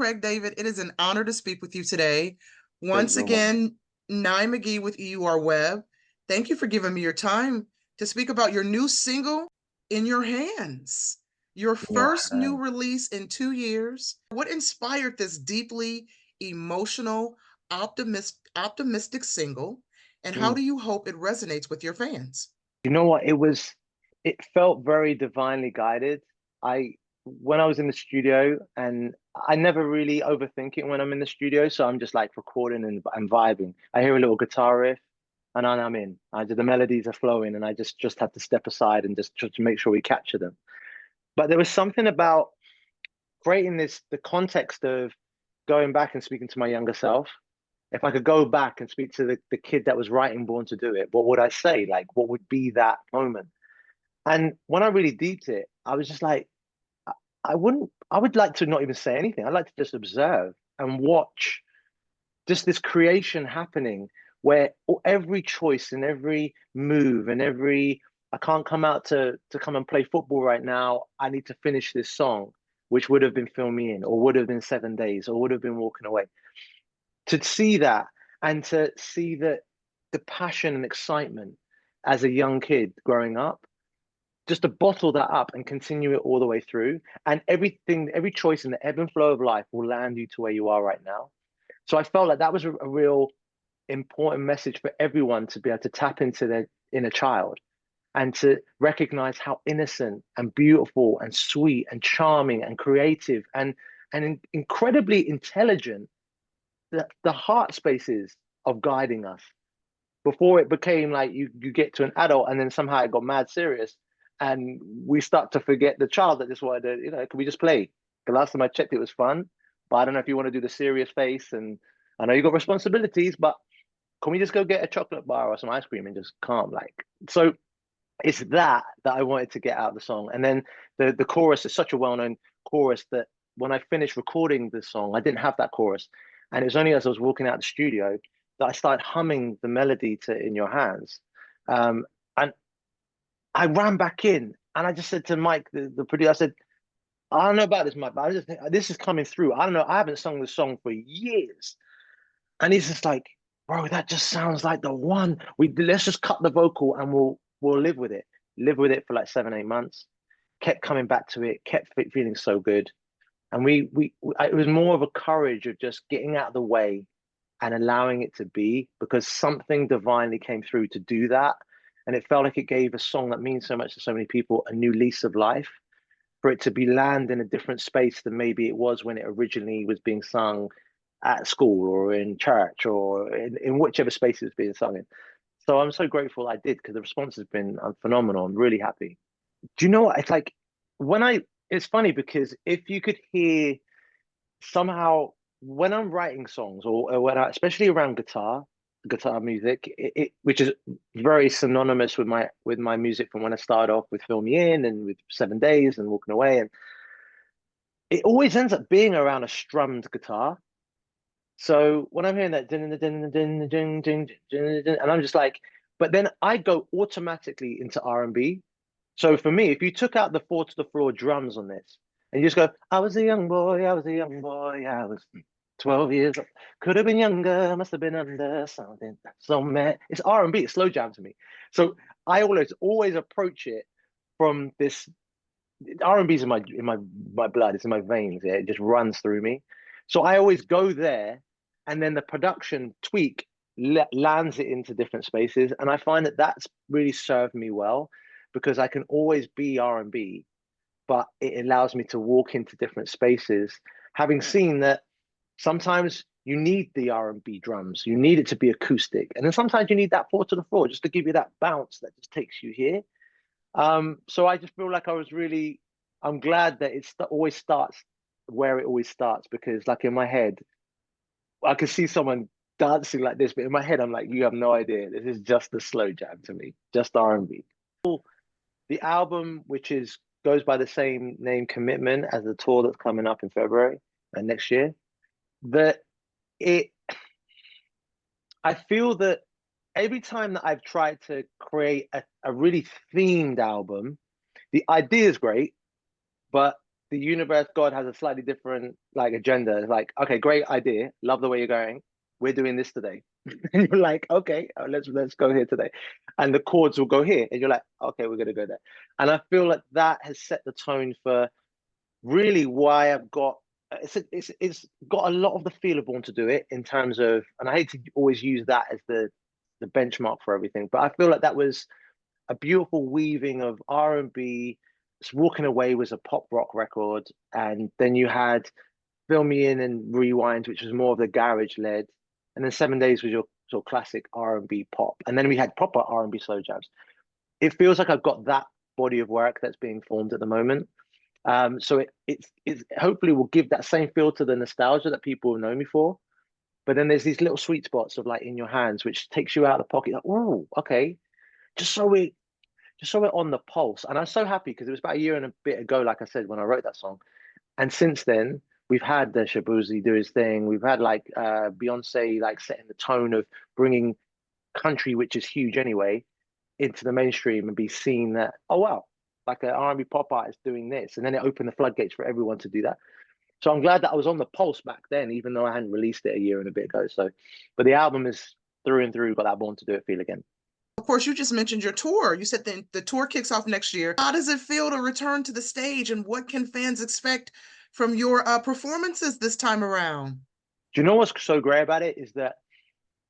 Craig David. It is an honor to speak with you today. Pleasure's Once all mine. again, Nye McGee with EUR Web. Thank you for giving me your time to speak about your new single, In Your Hands, your In your first new hand. release in 2 years. What inspired this deeply emotional, optimistic single, and how Mm. do you hope it resonates with your fans? You know what? It felt very divinely guided. When I was in the studio, and I never really overthink it when I'm in the studio, so I'm just like recording and vibing. I hear a little guitar riff, and then I'm in. The melodies are flowing, and I just have to step aside and just to make sure we capture them. But there was something about creating the context of going back and speaking to my younger self. If I could go back and speak to the kid that was writing Born to Do It, what would I say? Like, what would be that moment? And when I really deeped it, I was just like, I would like to not even say anything. I'd like to just observe and watch just this creation happening where every choice and every move and I can't come out to come and play football right now. I need to finish this song, which would have been Fill Me In, or would have been 7 days, or would have been Walking Away. To see that and to see that the passion and excitement as a young kid growing up, just to bottle that up and continue it all the way through. And everything, every choice in the ebb and flow of life will land you to where you are right now. So I felt like that was a real important message for everyone to be able to tap into their inner child and to recognize how innocent and beautiful and sweet and charming and creative and incredibly intelligent the heart spaces of guiding us before it became like you get to an adult and then somehow it got mad serious and we start to forget the child that just wanted to, can we just play? The last time I checked, it was fun, but I don't know if you want to do the serious face. And I know you got responsibilities, but can we just go get a chocolate bar or some ice cream and just calm? Like, so it's that I wanted to get out of the song. And then the chorus is such a well-known chorus that when I finished recording the song, I didn't have that chorus. And it was only as I was walking out the studio that I started humming the melody to In Your Hands. And I ran back in and I just said to Mike, the producer, I said, I don't know about this, Mike, but I just think this is coming through. I don't know. I haven't sung this song for years. And he's just like, bro, that just sounds like the one. Let's just cut the vocal and we'll live with it. Live with it for like 7, 8 months. Kept coming back to it. Kept feeling so good. And it was more of a courage of just getting out of the way and allowing it to be, because something divinely came through to do that. And it felt like it gave a song that means so much to so many people a new lease of life, for it to be land in a different space than maybe it was when it originally was being sung at school or in church or in whichever space it was being sung in. So I'm so grateful I did, because the response has been phenomenal. I'm really happy. Do you know what? It's like when it's funny because if you could hear somehow when I'm writing songs or when especially around guitar music, which is very synonymous with my music from when I started off with Fill Me In and with 7 days and Walking Away, and it always ends up being around a strummed guitar. So when I'm hearing that and I'm just like, but then I go automatically into R&B. So for me, if you took out the four to the floor drums on this and you just go, I was a young boy, I was a young boy, I was 12 years, could have been younger, must have been under something. So man, it's R&B, it's slow jam to me. So I always approach it from this. R&B is in my blood, it's in my veins, yeah, it just runs through me. So I always go there, and then the production tweak lands it into different spaces, and I find that that's really served me well, because I can always be R&B, but it allows me to walk into different spaces, having seen that sometimes you need the R&B drums, you need it to be acoustic, and then sometimes you need that four to the floor just to give you that bounce that just takes you here. So I just feel like I'm glad that always starts where it always starts, because like in my head, I can see someone dancing like this, but in my head, I'm like, you have no idea. This is just a slow jam to me, just R&B. The album, which goes by the same name, Commitment, as the tour that's coming up in February and next year, that it, I feel that every time that I've tried to create a really themed album, the idea is great, but the universe, God has a slightly different like agenda. It's like, okay, great idea, love the way you're going. We're doing this today, and you're like, okay, let's go here today, and the chords will go here, and you're like, okay, we're gonna go there. And I feel like that has set the tone for really why I've got. It's got a lot of the feel of Born to Do It in terms of, and I hate to always use that as the benchmark for everything, but I feel like that was a beautiful weaving of R&B. Walking Away was a pop rock record, and then you had Fill Me In and Rewind, which was more of the garage led, and then 7 Days was your sort of classic R&B pop, and then we had proper R&B slow jams. It feels like I've got that body of work that's being formed at the moment. So it's hopefully will give that same feel to the nostalgia that people know me for. But then there's these little sweet spots of like In Your Hands, which takes you out of the pocket. Like, oh, okay, just so we just so we're on the pulse. And I'm so happy because it was about a year and a bit ago, like I said, when I wrote that song. And since then, we've had the Shabuzi do his thing. We've had like Beyonce like setting the tone of bringing country, which is huge anyway, into the mainstream and be seen that, oh wow, like an R&B pop artist doing this. And then it opened the floodgates for everyone to do that. So I'm glad that I was on the pulse back then, even though I hadn't released it a year and a bit ago. So, but the album is through and through got that Born to Do It feel again. Of course, you just mentioned your tour. You said the tour kicks off next year. How does it feel to return to the stage, and what can fans expect from your performances this time around? Do you know what's so great about it is that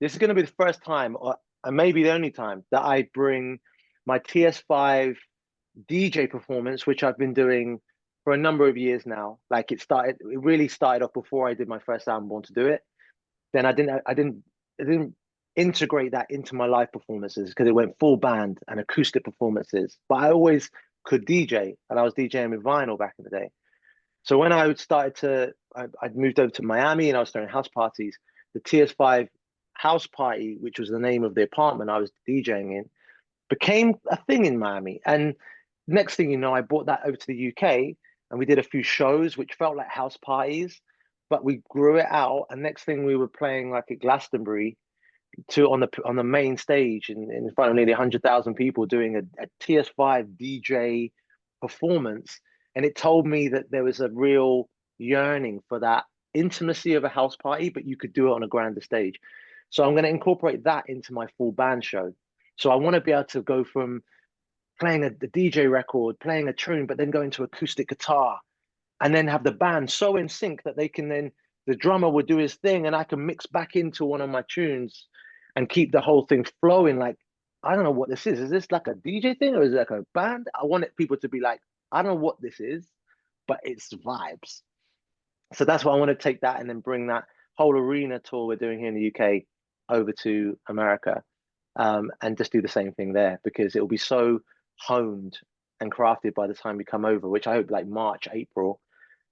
this is going to be the first time, or and maybe the only time, that I bring my TS5 DJ performance, which I've been doing for a number of years now. Like it really started off before I did my first album, Born to Do It. Then I didn't integrate that into my live performances because it went full band and acoustic performances. But I always could DJ, and I was DJing with vinyl back in the day. So when I'd moved over to Miami and I was throwing house parties. The TS5 house party, which was the name of the apartment I was DJing in, became a thing in Miami. And next thing you know, I brought that over to the UK and we did a few shows which felt like house parties, but we grew it out. And next thing we were playing like at Glastonbury on the main stage in front of nearly 100,000 people doing a TS5 DJ performance. And it told me that there was a real yearning for that intimacy of a house party, but you could do it on a grander stage. So I'm going to incorporate that into my full band show. So I want to be able to go from playing the DJ record, playing a tune, but then go into acoustic guitar and then have the band so in sync that they can then, the drummer would do his thing and I can mix back into one of my tunes and keep the whole thing flowing. Like, I don't know what this is. Is this like a DJ thing or is it like a band? I wanted people to be like, I don't know what this is, but it's vibes. So that's why I want to take that and then bring that whole arena tour we're doing here in the UK over to America, and just do the same thing there because it will be so honed and crafted by the time we come over, which I hope like March, April,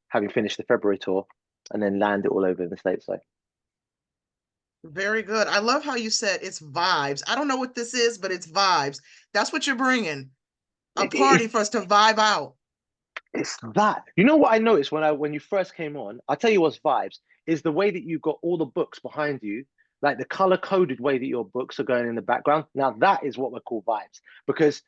having finished the February tour, and then land it all over in the States. So Very good. I love how you said it's vibes. I don't know what this is, but it's vibes. That's what you're bringing. A party for us to vibe out. it's that. You know what I noticed when you first came on? I'll tell you what's vibes is the way that you've got all the books behind you, like the color coded way that your books are going in the background. Now that is what we call vibes because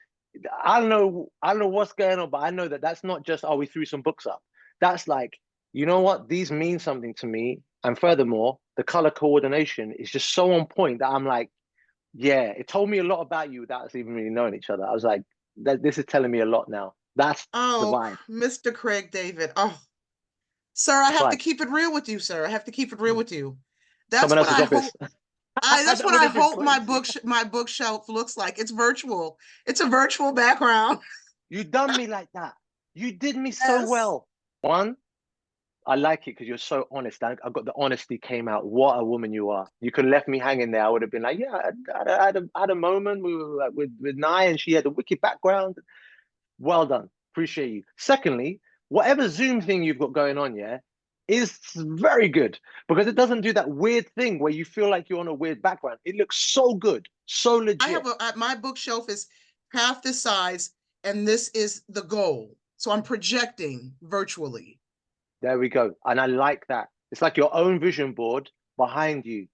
I don't know what's going on, but I know that that's not just we threw some books up. That's like, you know what? These mean something to me, and furthermore, the color coordination is just so on point that I'm like, yeah, it told me a lot about you without us even really knowing each other. I was like, this is telling me a lot now. That's the Oh, vibe. Mr. Craig David. Oh, sir, I That's have to why keep it real with you, sir. I have to keep it real with you. That's someone what else's I office. hope. That's That what would I have been hope crazy. my bookshelf looks like. It's virtual. It's a virtual background. You done me like that. You did me so Yes. well. One, I like it because you're so honest. I got the honesty came out. What a woman you are. You could have left me hanging there. I would have been like, yeah, I had a moment with Nye and she had a wicked background. Well done. Appreciate you. Secondly, whatever Zoom thing you've got going on, yeah, is very good because it doesn't do that weird thing where you feel like you're on a weird background. It looks so good, so I have legit. my bookshelf is half this size, and this is the goal. So I'm projecting virtually. There we go. And I like that. It's like your own vision board behind you.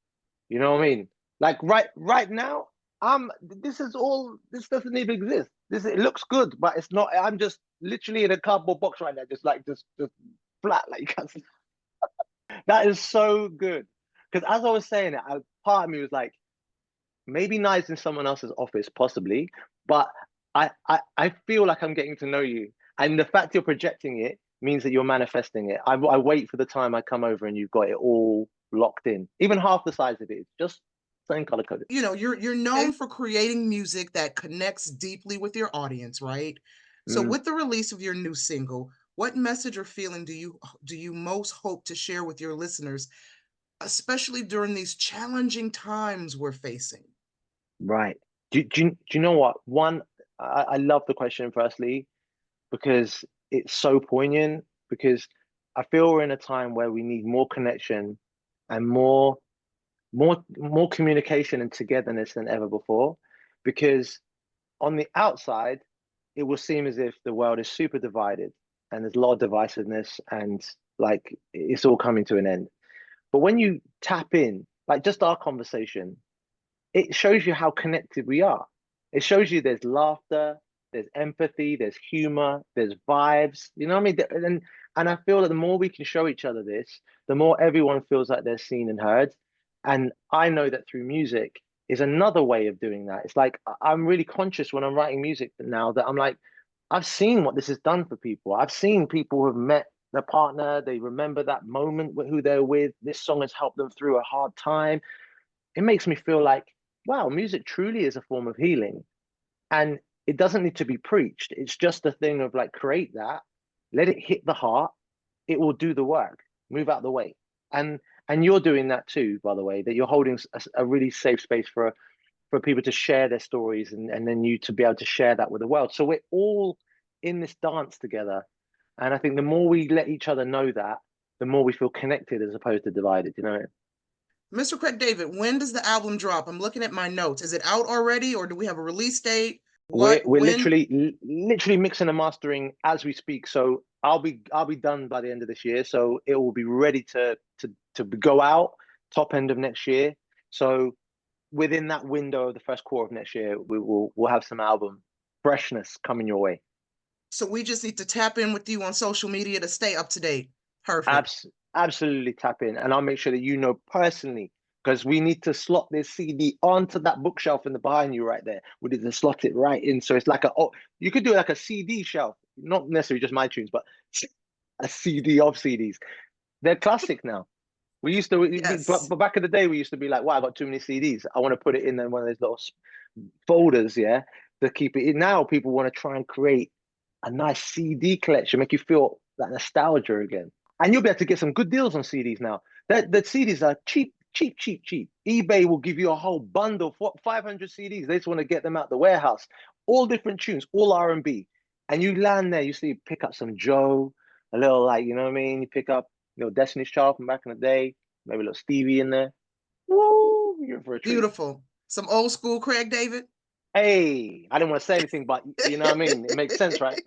You know what I mean? Like right now, this doesn't even exist. It looks good, but it's not. I'm just literally in a cardboard box right now, just flat, like you can't see. That is so good. Because as I was saying it, part of me was like, maybe Nice in someone else's office, possibly, but I feel like I'm getting to know you. And the fact you're projecting it means that you're manifesting it. I wait for the time I come over and you've got it all locked in. Even half the size of it, it's just same color coded. You know, you're known for creating music that connects deeply with your audience, right? So Mm, with the release of your new single, what message or feeling do you most hope to share with your listeners, especially during these challenging times we're facing? right. Do you know what? One, I love the question, firstly, because it's so poignant, because I feel we're in a time where we need more connection and more communication and togetherness than ever before. Because on the outside, it will seem as if the world is super divided and there's a lot of divisiveness and like it's all coming to an end. But when you tap in, like just our conversation, it shows you how connected we are. It shows you there's laughter, there's empathy, there's humor, there's vibes. You know what I mean? And I feel that the more we can show each other this, the more everyone feels like they're seen and heard. And I know that through music is another way of doing that. It's like I'm really conscious when I'm writing music now that I'm like, I've seen what this has done for people. I've seen people who have met their partner, they remember that moment with who they're with. This song has helped them through a hard time. It makes me feel like, wow, music truly is a form of healing. And it doesn't need to be preached. It's just a thing of like, create that, let it hit the heart, it will do the work, move out the way. And you're doing that too, by the way, that you're holding a really safe space for people to share their stories and then you to be able to share that with the world. So we're all in this dance together. And I think the more we let each other know that, the more we feel connected as opposed to divided, you know? Mr. Craig David, when does the album drop? I'm looking at my notes. Is it out already or do we have a release date? We're When? literally mixing and mastering as we speak. So I'll be done by the end of this year. So it will be ready to go out top end of next year. So within that window of the first quarter of next year, we'll have some album freshness coming your way. So we just need to tap in with you on social media to stay up to date. Perfect. Absolutely tap in, and I'll make sure that you know personally because we need to slot this CD onto that bookshelf in the behind you right there. We need to slot it right in, so it's like you could do it like a CD shelf, not necessarily just my tunes, but a CD of CDs. They're classic now. We used to, Yes. but back in the day, we used to be like, "Wow, I got too many CDs. I want to put it in one of those little folders, yeah, to keep it in." Now people want to try and create a nice CD collection, make you feel that nostalgia again. And you'll be able to get some good deals on CDs now. The CDs are cheap, cheap, cheap, cheap. eBay will give you a whole bundle for 500 CDs. They just want to get them out the warehouse. All different tunes, all R&B. And you land there, you see, pick up some Joe, a little like, you know what I mean? You pick up, Destiny's Child from back in the day, maybe a little Stevie in there. Woo, you're in for a treat. Beautiful. Some old school Craig David. Hey, I didn't want to say anything, but you know what I mean? It makes sense, right?